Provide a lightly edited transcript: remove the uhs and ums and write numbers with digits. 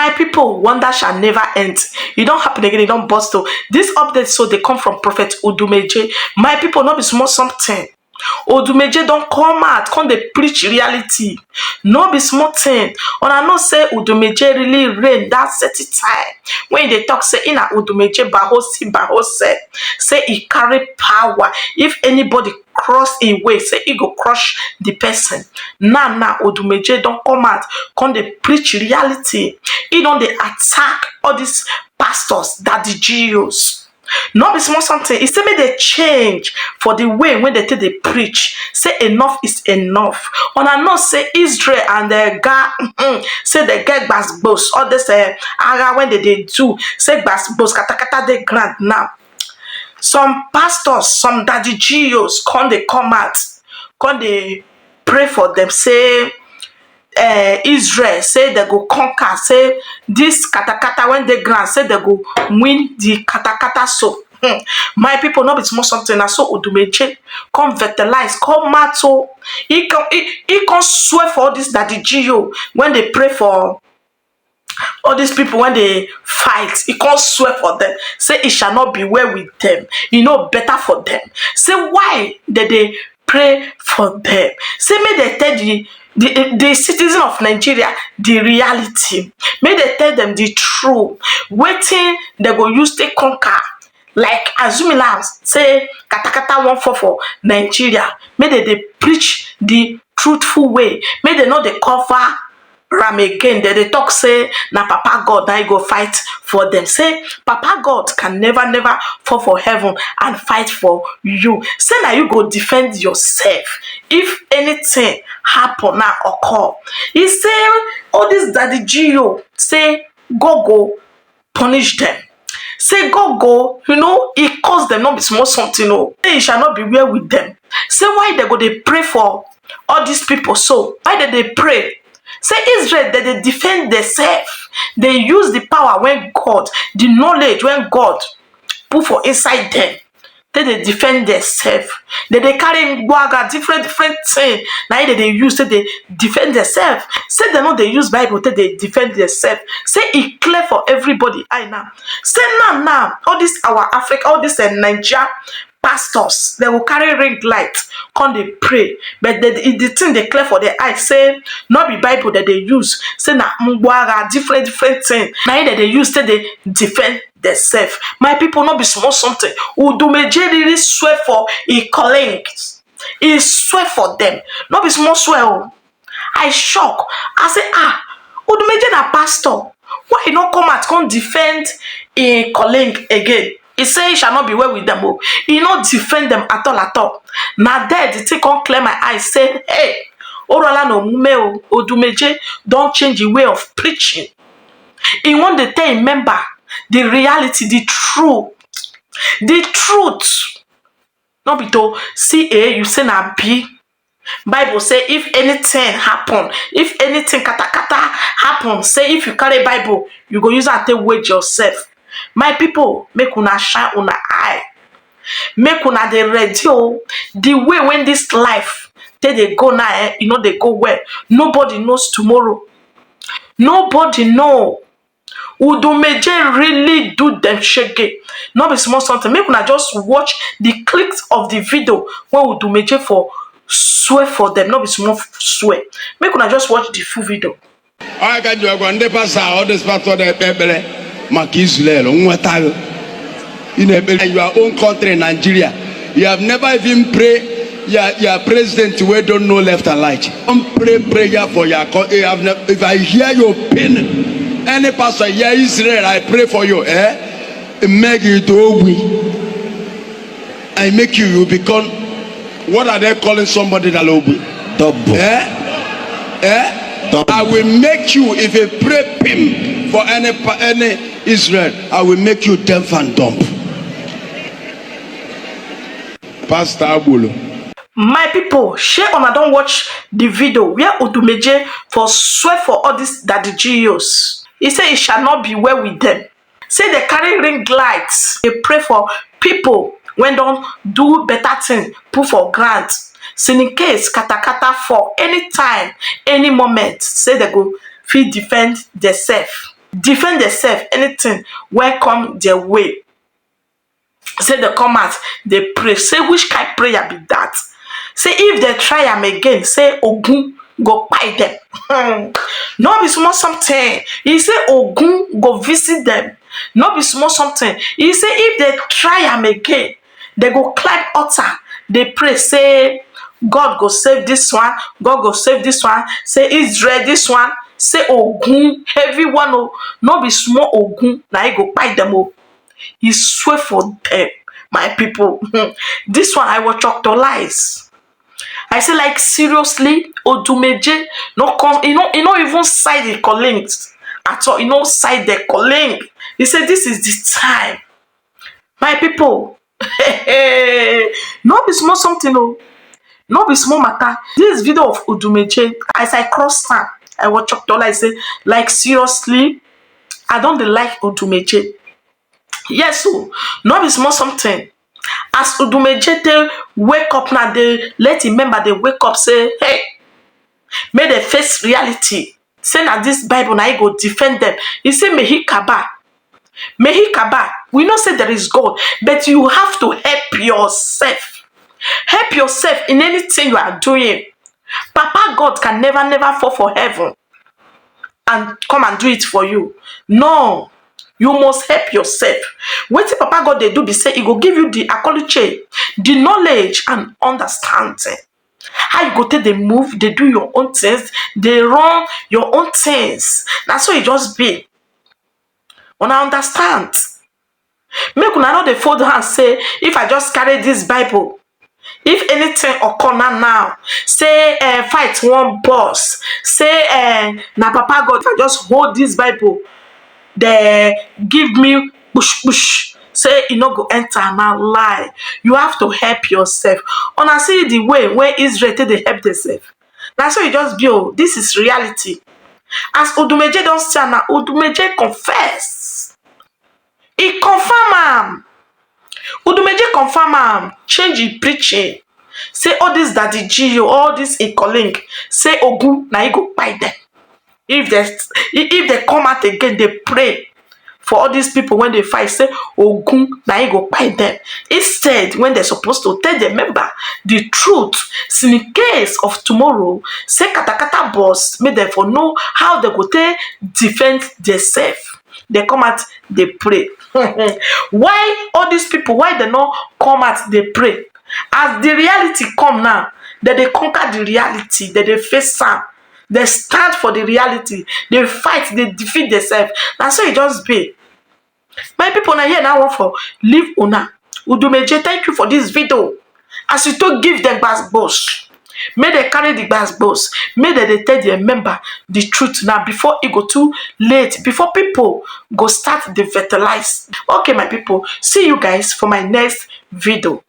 My people, wonder shall never end. It don't happen again, it don't burst. So this update, so they come from Prophet Odumeje. My people, not be small something. Odumeje don't come out, come they preach reality. No be small thing. And I know say Odumeje really reign that certain time. When they talk say in a Odumeje bahose, say he carry power. If anybody cross a way, say he go crush the person. Now Odumeje don't come out, come they preach reality. He don't they attack all these pastors that the GOs. Not be small something. It say make they change for the way when they take they preach. Say enough is enough. And I know say Israel and the God say they get basbos. All this ara when they do say basbos katakata they grant now. Some pastors, some daddy GOs come out, come they pray for them. Say Israel say they go conquer, say this katakata when they grant, say they go win the katakata. So my people, not be small something. I saw Odumeje come fertilize, come matter. He can swear for all this that the GO when they pray for all these people when they fight, he can't swear for them. Say it shall not be well with them. You know better for them. Say why did they pray for them? Say may they tell the citizen of Nigeria the reality. May they tell them the truth. Waiting they go use to conquer. Like Azumila say katakata 144 Nigeria. May they preach the truthful way. May they not they cover ram again. They talk say na Papa God now he go fight for them. Say Papa God can never fall for heaven and fight for you. Say now you go defend yourself if anything happen now occur. He say all this daddy GO say go punish them. Say go, you know, he cause them not be small something. No, say he shall not be well with them. Say why they go they pray for all these people. So why did they pray? Say Israel that they defend themselves. They use the power when God, the knowledge when God put for inside them. Then they defend themselves. Then they carry waga different things. Now they use, say they defend themselves. Say they know they use Bible, say they defend themselves. Say it clear for everybody. I now. Say now, all this our Africa, all this Nigeria pastors, they will carry ring light, come they pray. But the thing they clear for their eyes, say not be Bible that they use. Say na mwaga different things. Now that they use, say they defend themselves. My people not be small something. Odumeje really swear for he collect. He swear for them. Not be small swear. I shock. I say Odumeje na pastor. Why he not come out come defend a colleague again? He say he shall not be well with them. He not defend them at all. Now there the take on clear my eyes. Say hey, Orola no mume Odumeje don't change the way of preaching. He want to tell a member the reality, the truth. Not be to see A, you say na B. Bible say if anything happen, if anything kata happen, say if you carry Bible, you go use it to wage yourself. My people, make una shine una eye. Make una the radio. The way when this life they go now, you know they go well. Nobody knows tomorrow. Nobody know. Odumeje really do them shege. Not be small something. Make una just watch the clips of the video when Odumeje for swear for them. Not be small swear. Make una just watch the full video. I got you going to pass all this part of the paper. Mark Israel, in your own country, Nigeria, you have never even prayed. Your president, we don't know left and right. Don't pray prayer for your country. If I hear your pain, any pastor here, Israel, I pray for you. Make you do I make you become. What are they calling somebody that will be double? I will make you if you pray him for any Israel, I will make you deaf and dumb. Pastor Abulo. My people, share on. I don't watch the video where Odumeje for swear for all these daddy GOs. He said it shall not be well with them. Say they carry ring lights. They pray for people when don't do better thing, put for grant. So in case kata for any time, any moment, say they go feel defend themselves. defend themselves anything wey come their way. Say they come out, they pray. Say which kind prayer be that? Say if they try am again, say Ogun go kpai them. No be small something. He say Ogun go visit them. No be small something. He say if they try am again, they go climb altar. They pray, say God go save this one. God go save this one. Say Israel this one. Say Ogun, everyone. Oh, no be small Ogun. Now he go kpai them. Oh, he swear for them, my people. This one I will talk to lies. I say like seriously, Odumeje no come, you know even side the colleagues at all. You know side the colleague. He said this is the time, my people. No be small something, oh, no be small matter. This video of Odumeje, as I cross town, I watch up dollar. I say like seriously, I don't dey like Odumeje. Yes, so no be small something. As Odumeje dey wake up now, they let him member they wake up say, hey, may they face reality. Say na this Bible na he go defend them. He say may he kaba. May he kaba. We know say there is God, but you have to help yourself. Help yourself in anything you are doing. Papa God can never fall for heaven and come and do it for you. No. You must help yourself. Wetin Papa God dey do be say he go give you the akoliche, the knowledge and understanding. How you go take dey move, dey do your own things, dey run your own things. Na so e just be. Una understand? Make una no dey fold hand say if I just carry this Bible, if anything occur now, say fight wan burst, say na Papa God, if I just hold this Bible, they give me push, say e no go enter. Na lie. You have to help yourself. Una see the way wey Israel take dey help themselves. Na so e just be. Oh, this is reality. As Odumeje don stand now, Odumeje confess. He confirm am. Odumeje confirm am. Change him preaching. Say all this daddy Gio, all this e calling. Say Ogun na he go kpai them. If they come out again, they pray for all these people when they fight. Say Ogun na he go kpai them. Instead, when they're supposed to tell the member the truth, so in case of tomorrow, say katakata boss, make them for know how they go take defend themselves. They come out, they pray. Why all these people? Why they not come out? They pray. As the reality come now, that they conquer the reality, that they face am. They stand for the reality. They fight. They defeat themselves. That's so it just be. My people now here now want for leave una. Odumeje, thank you for this video. As you to give them gbas. May they carry the gbas. May they tell their member the truth now before it go too late. Before people go start the fertilize. Okay, my people. See you guys for my next video.